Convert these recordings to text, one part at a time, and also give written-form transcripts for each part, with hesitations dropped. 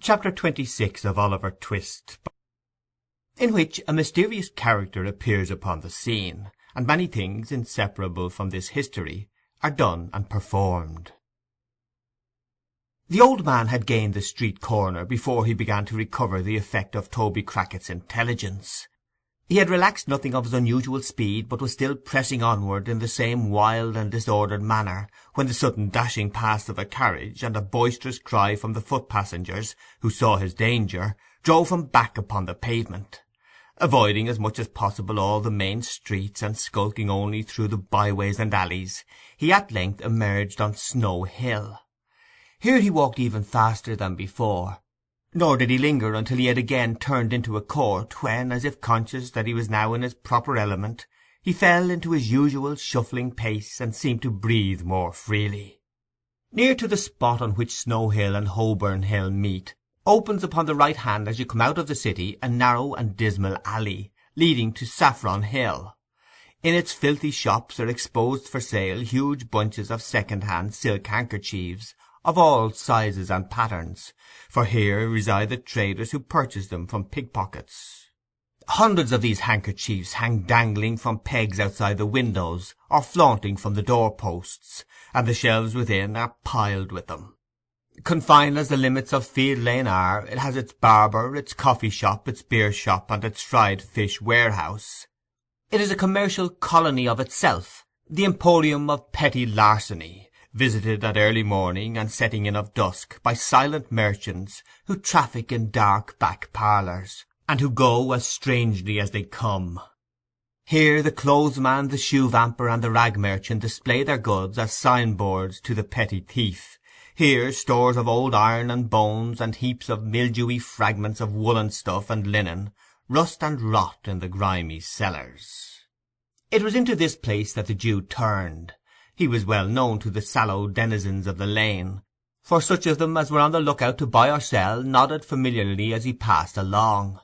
Chapter 26 of Oliver Twist, in which a mysterious character appears upon the scene, and many things inseparable from this history are done and performed. The old man had gained the street corner before he began to recover the effect of Toby Crackett's intelligence. He had relaxed nothing of his unusual speed, but was still pressing onward in the same wild and disordered manner, when the sudden dashing past of a carriage, and a boisterous cry from the foot-passengers, who saw his danger, drove him back upon the pavement. Avoiding as much as possible all the main streets, and skulking only through the byways and alleys, he at length emerged on Snow Hill. Here he walked even faster than before, nor did he linger until he had again turned into a court, when, as if conscious that he was now in his proper element, he fell into his usual shuffling pace, and seemed to breathe more freely. Near to the spot on which Snow Hill and Holborn Hill meet, opens upon the right hand as you come out of the city a narrow and dismal alley, leading to Saffron Hill. In its filthy shops are exposed for sale huge bunches of second-hand silk handkerchiefs, of all sizes and patterns, for here reside the traders who purchase them from pickpockets. Hundreds of these handkerchiefs hang dangling from pegs outside the windows, or flaunting from the door-posts, and the shelves within are piled with them. Confined as the limits of Field Lane are, it has its barber, its coffee-shop, its beer-shop, and its fried-fish warehouse. It is a commercial colony of itself, the emporium of petty larceny, visited at early morning and setting in of dusk by silent merchants who traffic in dark back parlours, and who go as strangely as they come. Here the clothesman, the shoe-vamper, and the rag-merchant display their goods as signboards to the petty thief. Here stores of old iron and bones, and heaps of mildewy fragments of woollen stuff and linen, rust and rot in the grimy cellars. It was into this place that the Jew turned. He was well known to the sallow denizens of the lane, for such of them as were on the look-out to buy or sell nodded familiarly as he passed along.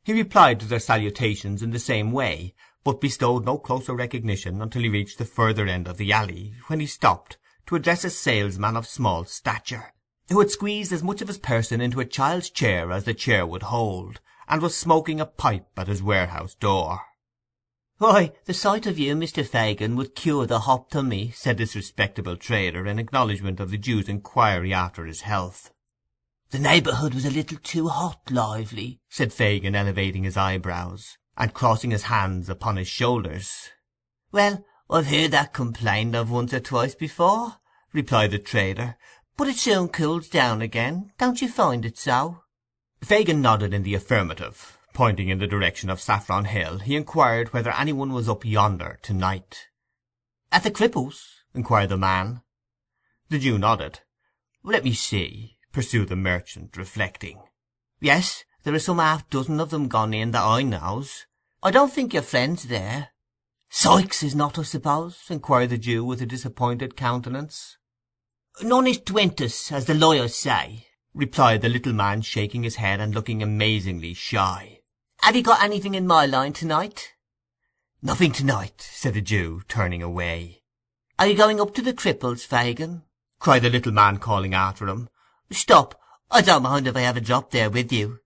He replied to their salutations in the same way, but bestowed no closer recognition until he reached the further end of the alley, when he stopped to address a salesman of small stature, who had squeezed as much of his person into a child's chair as the chair would hold, and was smoking a pipe at his warehouse door. "Why, the sight of you, Mr. Fagin, would cure the hop to me," said this respectable trader, in acknowledgment of the Jew's inquiry after his health. "The neighbourhood was a little too hot lively," said Fagin, elevating his eyebrows, and crossing his hands upon his shoulders. "Well, I've heard that complained of once or twice before," replied the trader, "but it soon cools down again. Don't you find it so?" Fagin nodded in the affirmative. Pointing in the direction of Saffron Hill, he inquired whether any one was up yonder to-night. "At the Cripples?" inquired the man. The Jew nodded. "Let me see," pursued the merchant, reflecting. "Yes, there are some half-dozen of them gone in that I knows. I don't think your friend's there." "Sykes is not, I suppose?" inquired the Jew, with a disappointed countenance. "Non est twentus, as the lawyers say," replied the little man, shaking his head and looking amazingly shy. "Have you got anything in my line to-night?" "Nothing to-night," said the Jew, turning away. "Are you going up to the Cripples, Fagin?" cried the little man, calling after him. "Stop, I don't mind if I have a drop there with you."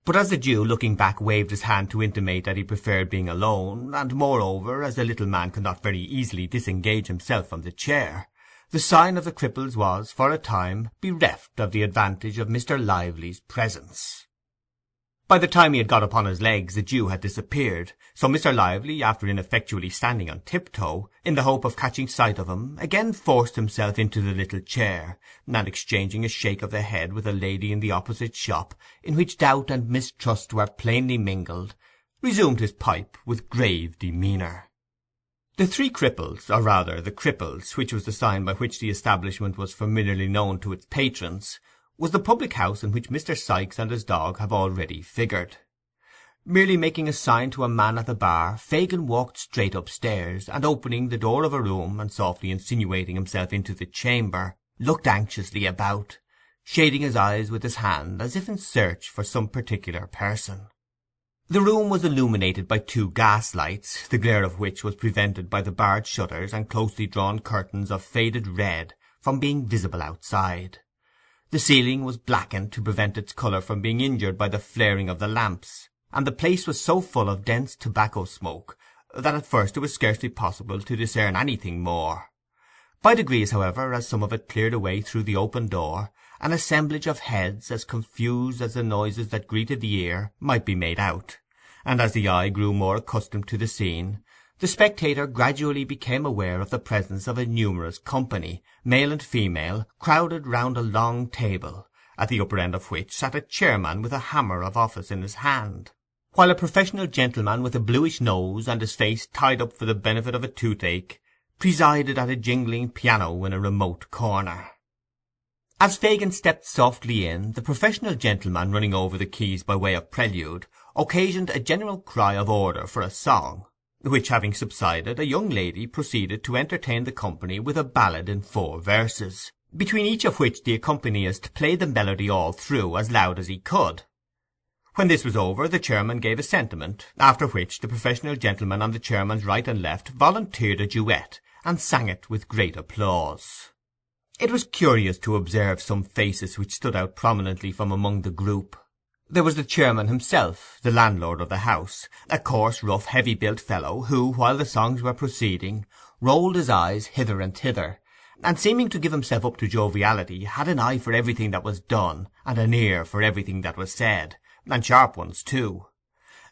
But as the Jew, looking back, waved his hand to intimate that he preferred being alone, and moreover, as the little man could not very easily disengage himself from the chair, the sign of the Cripples was, for a time, bereft of the advantage of Mr. Lively's presence. By the time he had got upon his legs the Jew had disappeared, so Mr. Lively, after ineffectually standing on tiptoe, in the hope of catching sight of him, again forced himself into the little chair, and exchanging a shake of the head with a lady in the opposite shop, in which doubt and mistrust were plainly mingled, resumed his pipe with grave demeanour. The Three Cripples, or rather the Cripples, which was the sign by which the establishment was familiarly known to its patrons, was the public house in which Mr. Sykes and his dog have already figured. Merely making a sign to a man at the bar, Fagin walked straight upstairs, and opening the door of a room, and softly insinuating himself into the chamber, looked anxiously about, shading his eyes with his hand as if in search for some particular person. The room was illuminated by two gas-lights, the glare of which was prevented by the barred shutters and closely drawn curtains of faded red from being visible outside. The ceiling was blackened to prevent its colour from being injured by the flaring of the lamps, and the place was so full of dense tobacco smoke that at first it was scarcely possible to discern anything more. By degrees, however, as some of it cleared away through the open door, an assemblage of heads, as confused as the noises that greeted the ear, might be made out, and as the eye grew more accustomed to the scene, the spectator gradually became aware of the presence of a numerous company, male and female, crowded round a long table, at the upper end of which sat a chairman with a hammer of office in his hand, while a professional gentleman with a bluish nose and his face tied up for the benefit of a toothache presided at a jingling piano in a remote corner. As Fagin stepped softly in, the professional gentleman, running over the keys by way of prelude, occasioned a general cry of order for a song, which having subsided, a young lady proceeded to entertain the company with a ballad in 4 verses, between each of which the accompanist played the melody all through as loud as he could. When this was over, the chairman gave a sentiment, after which the professional gentleman on the chairman's right and left volunteered a duet, and sang it with great applause. It was curious to observe some faces which stood out prominently from among the group. There was the chairman himself, the landlord of the house, a coarse, rough, heavy-built fellow, who, while the songs were proceeding, rolled his eyes hither and thither, and seeming to give himself up to joviality, had an eye for everything that was done, and an ear for everything that was said, and sharp ones too.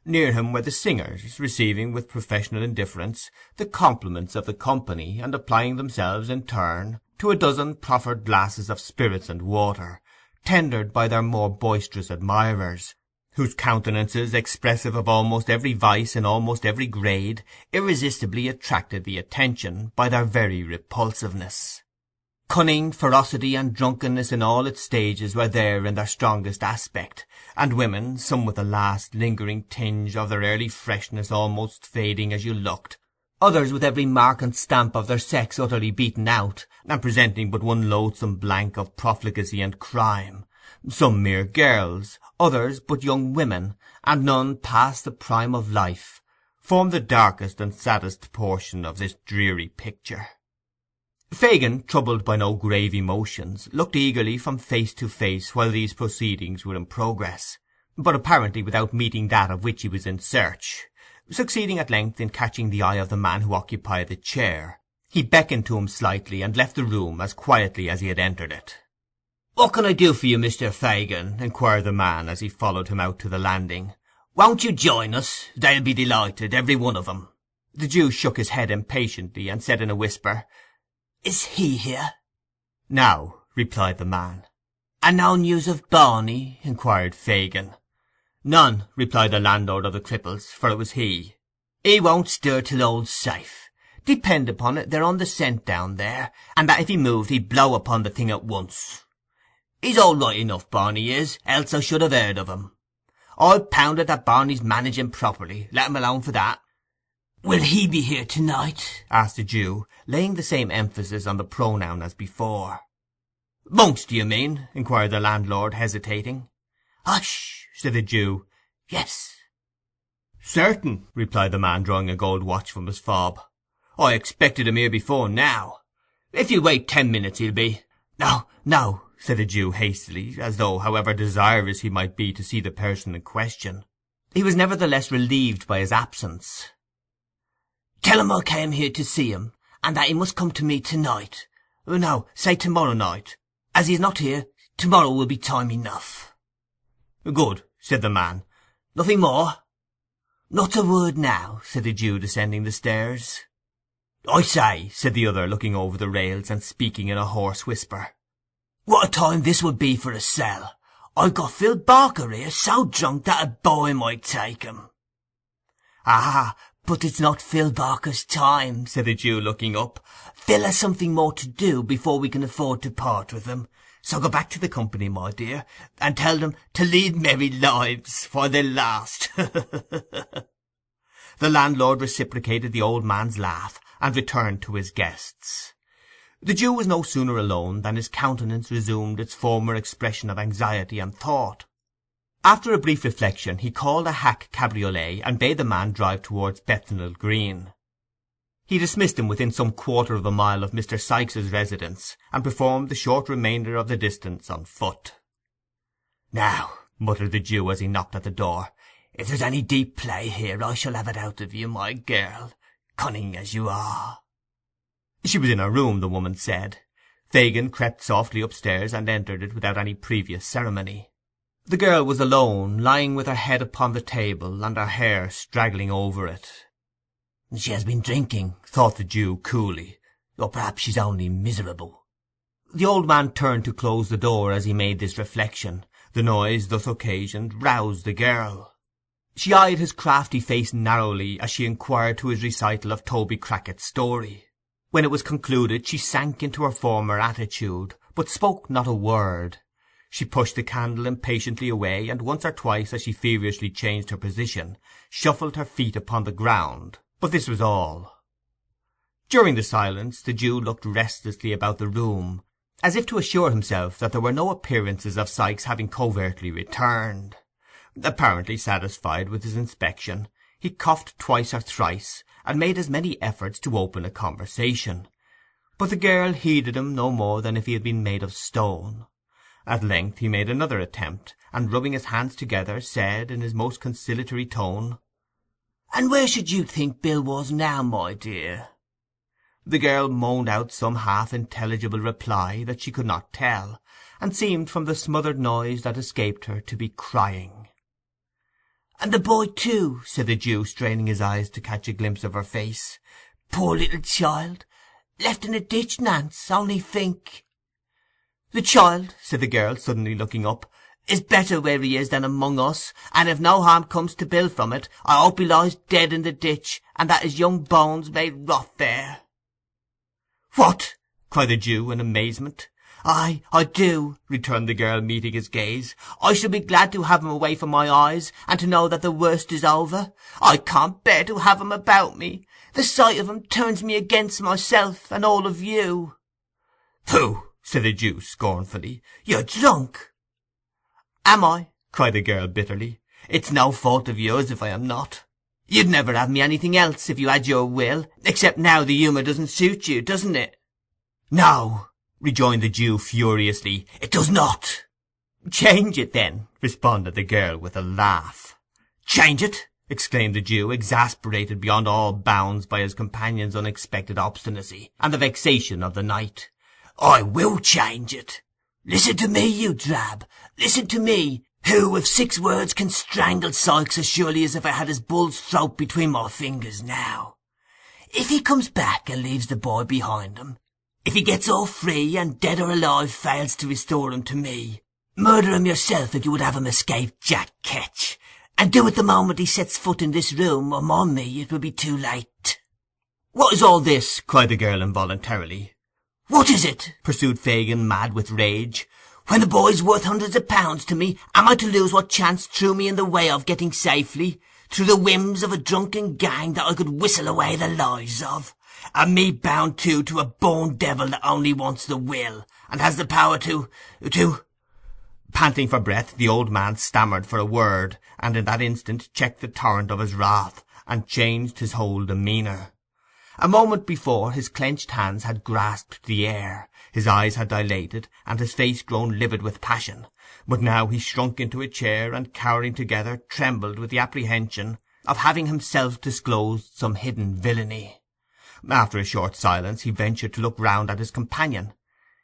Near him were the singers, receiving with professional indifference the compliments of the company, and applying themselves in turn to a dozen proffered glasses of spirits and water, tendered by their more boisterous admirers, whose countenances, expressive of almost every vice in almost every grade, irresistibly attracted the attention by their very repulsiveness. Cunning, ferocity, and drunkenness in all its stages were there in their strongest aspect, and women, some with the last lingering tinge of their early freshness almost fading as you looked, others with every mark and stamp of their sex utterly beaten out, and presenting but one loathsome blank of profligacy and crime, some mere girls, others but young women, and none past the prime of life, formed the darkest and saddest portion of this dreary picture. Fagin, troubled by no grave emotions, looked eagerly from face to face while these proceedings were in progress, but apparently without meeting that of which he was in search. Succeeding at length in catching the eye of the man who occupied the chair, he beckoned to him slightly, and left the room as quietly as he had entered it. "What can I do for you, Mr. Fagin?" inquired the man, as he followed him out to the landing. "Won't you join us? They'll be delighted, every one of 'em." The Jew shook his head impatiently, and said in a whisper, "Is he here?" "Now," replied the man. "And no news of Barney?" inquired Fagin. "None," replied the landlord of the Cripples, for it was he. "He won't stir till all's safe. Depend upon it, they're on the scent down there, and that if he moved he'd blow upon the thing at once. He's all right enough, Barney is, else I should have heard of him. I'll pound it that Barney's managing properly, let him alone for that." "Will he be here to-night?" asked the Jew, laying the same emphasis on the pronoun as before. "Monks, do you mean?" inquired the landlord, hesitating. "Hush!" said the Jew. "Yes." "Certain," replied the man, drawing a gold watch from his fob. "I expected him here before now. If you wait 10 minutes he'll be—" "No, no," said the Jew hastily, as though, however desirous he might be to see the person in question, he was nevertheless relieved by his absence. "Tell him I came here to see him, and that he must come to me to-night. No, say to-morrow night. As he's not here, to-morrow will be time enough." "Good," said the man. "Nothing more?" "Not a word now," said the Jew, descending the stairs. "I say," said the other, looking over the rails and speaking in a hoarse whisper, "what a time this would be for a sell! I've got Phil Barker here, so drunk that a boy might take him." "Ah, but it's not Phil Barker's time," said the Jew, looking up. "Phil has something more to do before we can afford to part with him. So go back to the company, my dear, and tell them to lead merry lives, for they'll last." The landlord reciprocated the old man's laugh, and returned to his guests. The Jew was no sooner alone than his countenance resumed its former expression of anxiety and thought. After a brief reflection he called a hack cabriolet, and bade the man drive towards Bethnal Green. He dismissed him within some quarter of a mile of Mr. Sikes's residence, and performed the short remainder of the distance on foot. "Now," muttered the Jew as he knocked at the door, "if there's any deep play here, I shall have it out of you, my girl, cunning as you are." She was in her room, the woman said. Fagin crept softly upstairs and entered it without any previous ceremony. The girl was alone, lying with her head upon the table and her hair straggling over it. "She has been drinking," thought the Jew coolly, "or perhaps she's only miserable." The old man turned to close the door as he made this reflection. The noise thus occasioned roused the girl. She eyed his crafty face narrowly as she inquired to his recital of Toby Crackett's story. When it was concluded she sank into her former attitude, but spoke not a word. She pushed the candle impatiently away, and once or twice, as she feverishly changed her position, shuffled her feet upon the ground, but this was all. During the silence the Jew looked restlessly about the room, as if to assure himself that there were no appearances of Sikes having covertly returned. Apparently satisfied with his inspection, he coughed twice or thrice, and made as many efforts to open a conversation. But the girl heeded him no more than if he had been made of stone. At length he made another attempt, and rubbing his hands together, said in his most conciliatory tone, "And where should you think Bill was now, my dear?" The girl moaned out some half-intelligible reply that she could not tell, and seemed from the smothered noise that escaped her to be crying. "And the boy too," said the Jew, straining his eyes to catch a glimpse of her face. "Poor little child, left in a ditch, Nance, only think." "The child," said the girl, suddenly looking up, "is better where he is than among us, and if no harm comes to Bill from it, I hope he lies dead in the ditch, and that his young bones may rot there." "What!" cried the Jew in amazement. "Aye, I do," returned the girl, meeting his gaze. "I shall be glad to have him away from my eyes, and to know that the worst is over. I can't bear to have him about me. The sight of him turns me against myself and all of you." "Pooh!" said the Jew scornfully. "You're drunk." "Am I?" cried the girl bitterly. "It's no fault of yours if I am not. You'd never have me anything else if you had your will, except now the humour doesn't suit you, doesn't it?" "No," rejoined the Jew furiously, "it does not." "Change it, then," responded the girl with a laugh. "Change it!" exclaimed the Jew, exasperated beyond all bounds by his companion's unexpected obstinacy, and the vexation of the night. "I will change it. Listen to me, you drab. Listen to me, who with 6 words can strangle Sikes as surely as if I had his bull's throat between my fingers now. If he comes back and leaves the boy behind him, if he gets all free and dead or alive fails to restore him to me, murder him yourself if you would have him escape Jack Ketch, and do it the moment he sets foot in this room, or on me it will be too late." "What is all this?" cried the girl involuntarily. "What is it?" pursued Fagin, mad with rage. "When the boy's worth hundreds of pounds to me, am I to lose what chance threw me in the way of getting safely, through the whims of a drunken gang that I could whistle away the lives of, and me bound too to a born devil that only wants the will, and has the power to— Panting for breath, the old man stammered for a word, and in that instant checked the torrent of his wrath, and changed his whole demeanour. A moment before his clenched hands had grasped the air, his eyes had dilated, and his face grown livid with passion, but now he shrunk into a chair, and cowering together, trembled with the apprehension of having himself disclosed some hidden villainy. After a short silence he ventured to look round at his companion.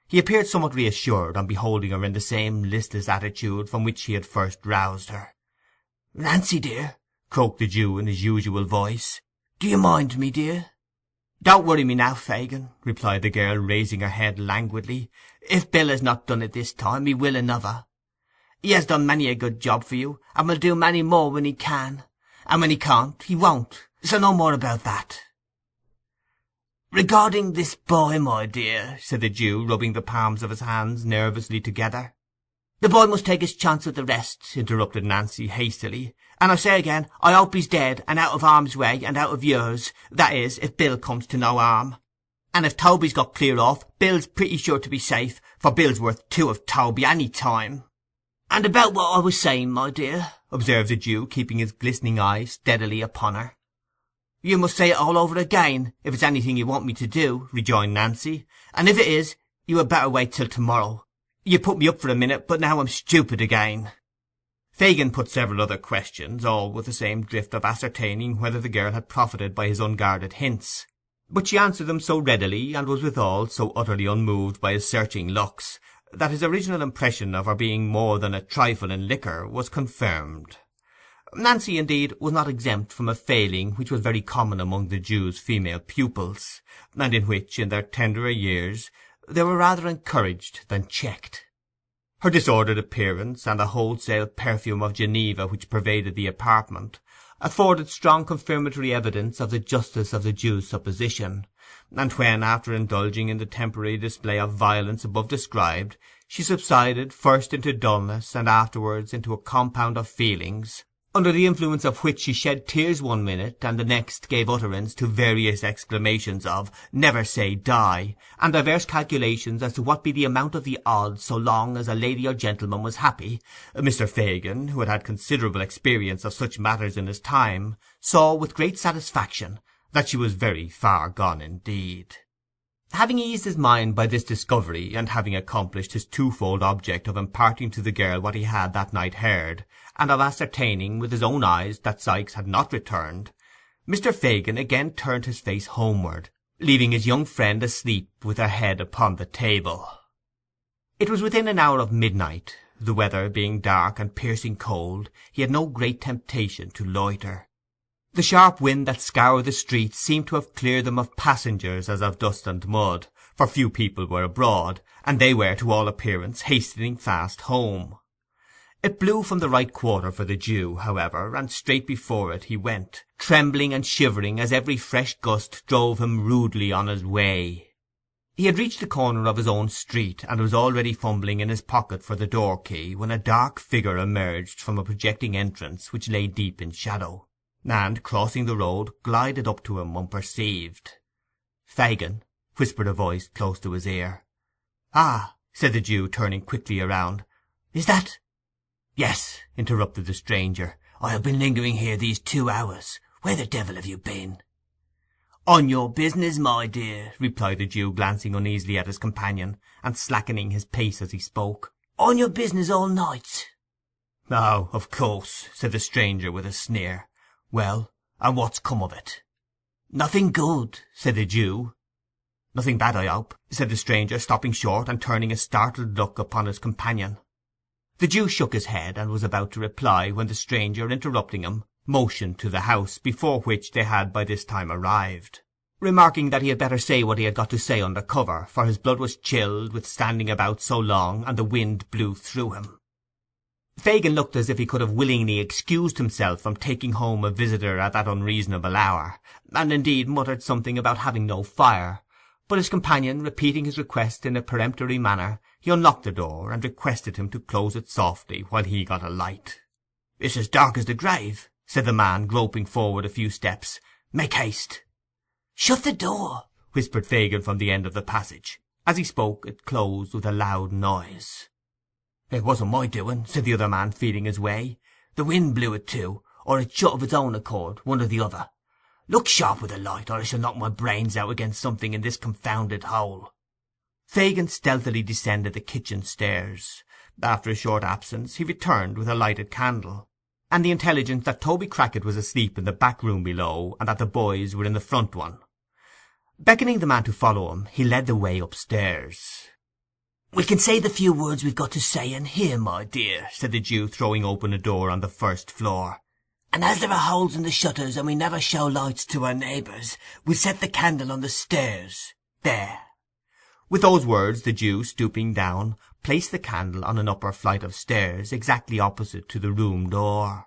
He appeared somewhat reassured on beholding her in the same listless attitude from which he had first roused her. "Nancy, dear," croaked the Jew in his usual voice, "do you mind me, dear?" "Don't worry me now, Fagin," replied the girl, raising her head languidly. "If Bill has not done it this time, he will another. He has done many a good job for you, and will do many more when he can, and when he can't, he won't, so no more about that." "Regarding this boy, my dear," said the Jew, rubbing the palms of his hands nervously together. "The boy must take his chance with the rest," interrupted Nancy hastily. "And I say again, I hope he's dead, and out of harm's way, and out of yours, that is, if Bill comes to no harm. And if Toby's got clear off, Bill's pretty sure to be safe, for Bill's worth 2 of Toby any time." "And about what I was saying, my dear," observed the Jew, keeping his glistening eye steadily upon her. "You must say it all over again, if it's anything you want me to do," rejoined Nancy. "And if it is, you had better wait till to-morrow. You put me up for a minute, but now I'm stupid again." Fagin put several other questions, all with the same drift of ascertaining whether the girl had profited by his unguarded hints. But she answered them so readily, and was withal so utterly unmoved by his searching looks, that his original impression of her being more than a trifle in liquor was confirmed. Nancy, indeed, was not exempt from a failing which was very common among the Jew's female pupils, and in which, in their tenderer years, they were rather encouraged than checked. Her disordered appearance, and the wholesale perfume of Geneva which pervaded the apartment, afforded strong confirmatory evidence of the justice of the Jew's supposition, and when, after indulging in the temporary display of violence above described, she subsided first into dulness and afterwards into a compound of feelings, under the influence of which she shed tears one minute, and the next gave utterance to various exclamations of "Never say die," and diverse calculations as to what be the amount of the odds so long as a lady or gentleman was happy, Mr. Fagin, who had had considerable experience of such matters in his time, saw with great satisfaction that she was very far gone indeed. Having eased his mind by this discovery, and having accomplished his twofold object of imparting to the girl what he had that night heard, and of ascertaining with his own eyes that Sikes had not returned, Mr. Fagin again turned his face homeward, leaving his young friend asleep with her head upon the table. It was within an hour of midnight. The weather being dark and piercing cold, he had no great temptation to loiter. The sharp wind that scoured the streets seemed to have cleared them of passengers as of dust and mud, for few people were abroad, and they were, to all appearance, hastening fast home. It blew from the right quarter for the Jew, however, and straight before it he went, trembling and shivering as every fresh gust drove him rudely on his way. He had reached the corner of his own street, and was already fumbling in his pocket for the door-key, when a dark figure emerged from a projecting entrance which lay deep in shadow, and, crossing the road, glided up to him unperceived. "Fagin," whispered a voice close to his ear. "Ah," said the Jew, turning quickly around. "Is that—" "Yes," interrupted the stranger. "I have been lingering here these 2 hours. Where the devil have you been?" "On your business, my dear," replied the Jew, glancing uneasily at his companion, and slackening his pace as he spoke. "On your business all night?" "Oh, of course," said the stranger with a sneer. "Well, and what's come of it?" "Nothing good," said the Jew. "Nothing bad, I hope," said the stranger, stopping short and turning a startled look upon his companion. The Jew shook his head, and was about to reply, when the stranger, interrupting him, motioned to the house, before which they had by this time arrived, remarking that he had better say what he had got to say under cover, for his blood was chilled with standing about so long, and the wind blew through him. Fagin looked as if he could have willingly excused himself from taking home a visitor at that unreasonable hour, and indeed muttered something about having no fire, but his companion, repeating his request in a peremptory manner, he unlocked the door, and requested him to close it softly while he got a light. "It's as dark as the grave," said the man, groping forward a few steps. "Make haste." "Shut the door," whispered Fagin from the end of the passage. As he spoke, it closed with a loud noise. "It wasn't my doing," said the other man, feeling his way. "The wind blew it to, or it shut of its own accord, one or the other. Look sharp with the light, or I shall knock my brains out against something in this confounded hole." Fagin stealthily descended the kitchen stairs. After a short absence he returned with a lighted candle, and the intelligence that Toby Crackit was asleep in the back room below, and that the boys were in the front one. Beckoning the man to follow him, he led the way upstairs. "We can say the few words we've got to say in here, my dear," said the Jew, throwing open a door on the first floor. "And as there are holes in the shutters, and we never show lights to our neighbours, we'll set the candle on the stairs. There." With those words the Jew, stooping down, placed the candle on an upper flight of stairs, exactly opposite to the room door.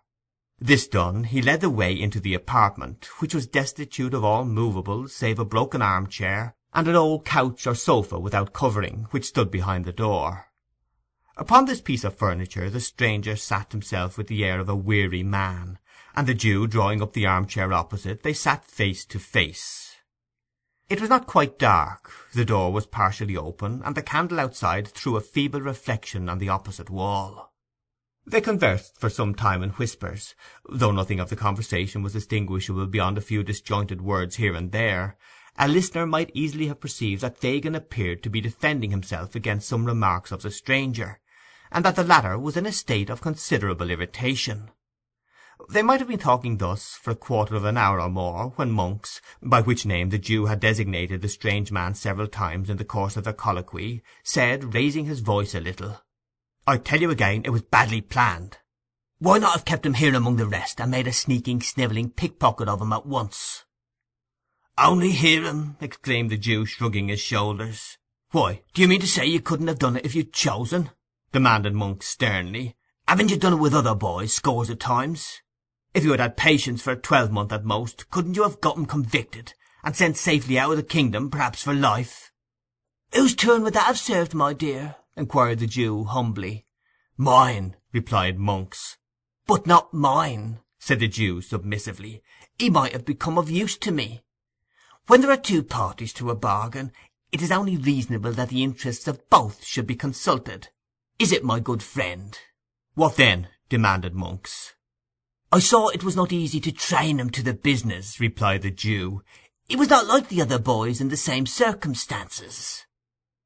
This done, he led the way into the apartment, which was destitute of all movables save a broken armchair, and an old couch or sofa without covering, which stood behind the door. Upon this piece of furniture the stranger sat himself with the air of a weary man, and the Jew drawing up the armchair opposite, they sat face to face. It was not quite dark, the door was partially open, and the candle outside threw a feeble reflection on the opposite wall. They conversed for some time in whispers, though nothing of the conversation was distinguishable beyond a few disjointed words here and there. A listener might easily have perceived that Fagin appeared to be defending himself against some remarks of the stranger, and that the latter was in a state of considerable irritation. They might have been talking thus for a quarter of an hour or more, when Monks, by which name the Jew had designated the strange man several times in the course of their colloquy, said, raising his voice a little, "I tell you again, it was badly planned. Why not have kept him here among the rest, and made a sneaking, snivelling pickpocket of him at once?" "Only hear him!" exclaimed the Jew, shrugging his shoulders. "Why, do you mean to say you couldn't have done it if you'd chosen?" demanded Monks sternly. "Haven't you done it with other boys scores of times? If you had had patience for a 12-month at most, couldn't you have got him convicted, and sent safely out of the kingdom, perhaps for life?" "Whose turn would that have served, my dear?" inquired the Jew humbly. "Mine," replied Monks. "But not mine," said the Jew submissively. "He might have become of use to me. When there are two parties to a bargain, it is only reasonable that the interests of both should be consulted. Is it, my good friend?" "What then?" demanded Monks. "I saw it was not easy to train him to the business," replied the Jew. "He was not like the other boys in the same circumstances."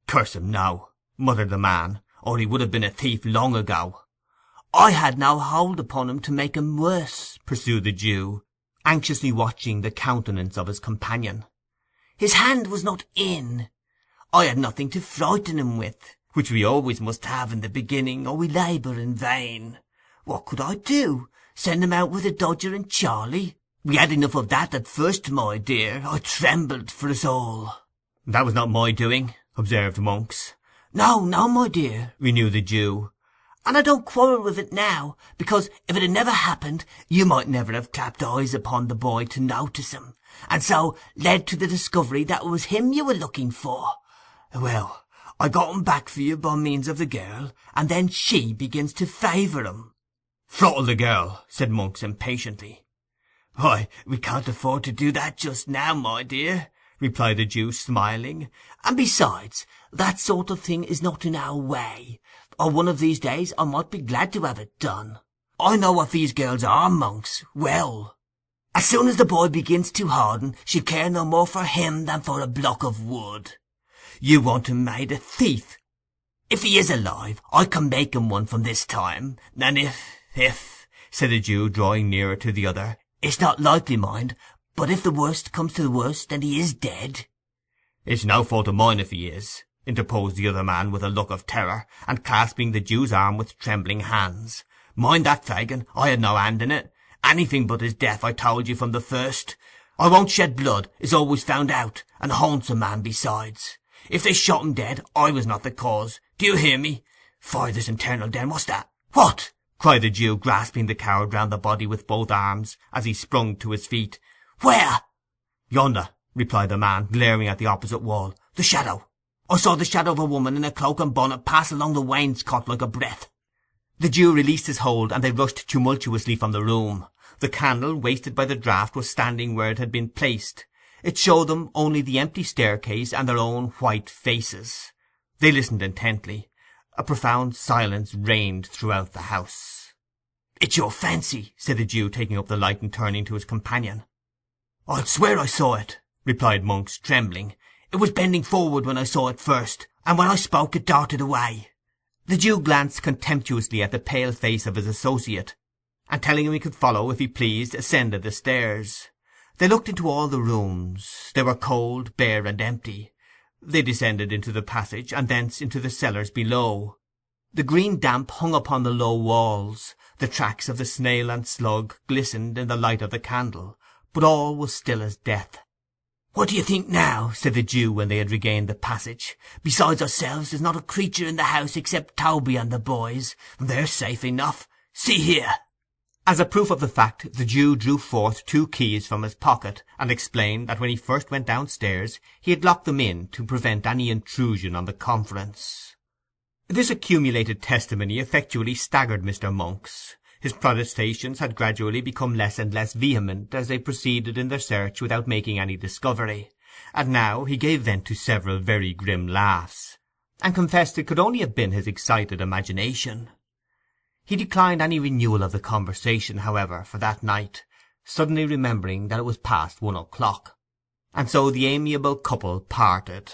"Curse him now," muttered the man, "or he would have been a thief long ago." "I had no hold upon him to make him worse," pursued the Jew, anxiously watching the countenance of his companion. "His hand was not in. I had nothing to frighten him with, which we always must have in the beginning, or we labour in vain. What could I do? Send him out with a Dodger and Charlie? We had enough of that at first, my dear. I trembled for us all." "That was not my doing," observed Monks. "No, no, my dear," renewed the Jew. "And I don't quarrel with it now, because if it had never happened, you might never have clapped eyes upon the boy to notice him, and so led to the discovery that it was him you were looking for. Well, I got him back for you by means of the girl, and then she begins to favour him." "Throttle the girl," said Monks impatiently. "Why, we can't afford to do that just now, my dear," replied the Jew, smiling. "And besides, that sort of thing is not in our way, or one of these days I might be glad to have it done. I know what these girls are, Monks, well. As soon as the boy begins to harden, she'll care no more for him than for a block of wood. You want him made a thief. If he is alive, I can make him one from this time, and if, said the Jew, drawing nearer to the other, "it's not likely, mind, but if the worst comes to the worst, and he is dead—" "It's no fault of mine if he is," interposed the other man with a look of terror, and clasping the Jew's arm with trembling hands. "Mind that, Fagin, I had no hand in it. Anything but his death, I told you from the first. I won't shed blood, it's always found out, and haunts a man besides. If they shot him dead, I was not the cause. Do you hear me? Fire this internal den, what's that? What?" cried the Jew, grasping the coward round the body with both arms, as he sprung to his feet. "Where?" "Yonder," replied the man, glaring at the opposite wall. "The shadow. I saw the shadow of a woman in a cloak and bonnet pass along the wainscot like a breath." The Jew released his hold, and they rushed tumultuously from the room. The candle, wasted by the draught, was standing where it had been placed. It showed them only the empty staircase and their own white faces. They listened intently. A profound silence reigned throughout the house. "It's your fancy," said the Jew, taking up the light and turning to his companion. "I'll swear I saw it," replied Monks, trembling. "It was bending forward when I saw it first, and when I spoke it darted away." The Jew glanced contemptuously at the pale face of his associate, and telling him he could follow if he pleased, ascended the stairs. They looked into all the rooms. They were cold, bare, and empty. They descended into the passage, and thence into the cellars below. The green damp hung upon the low walls. The tracks of the snail and slug glistened in the light of the candle, but all was still as death. "What do you think now?" said the Jew, when they had regained the passage. "Besides ourselves, there's not a creature in the house except Toby and the boys. They're safe enough. See here." As a proof of the fact, the Jew drew forth 2 keys from his pocket, and explained that when he first went downstairs he had locked them in to prevent any intrusion on the conference. This accumulated testimony effectually staggered Mr. Monks. His protestations had gradually become less and less vehement as they proceeded in their search without making any discovery, and now he gave vent to several very grim laughs, and confessed it could only have been his excited imagination. He declined any renewal of the conversation, however, for that night, suddenly remembering that it was past 1 o'clock. And so the amiable couple parted.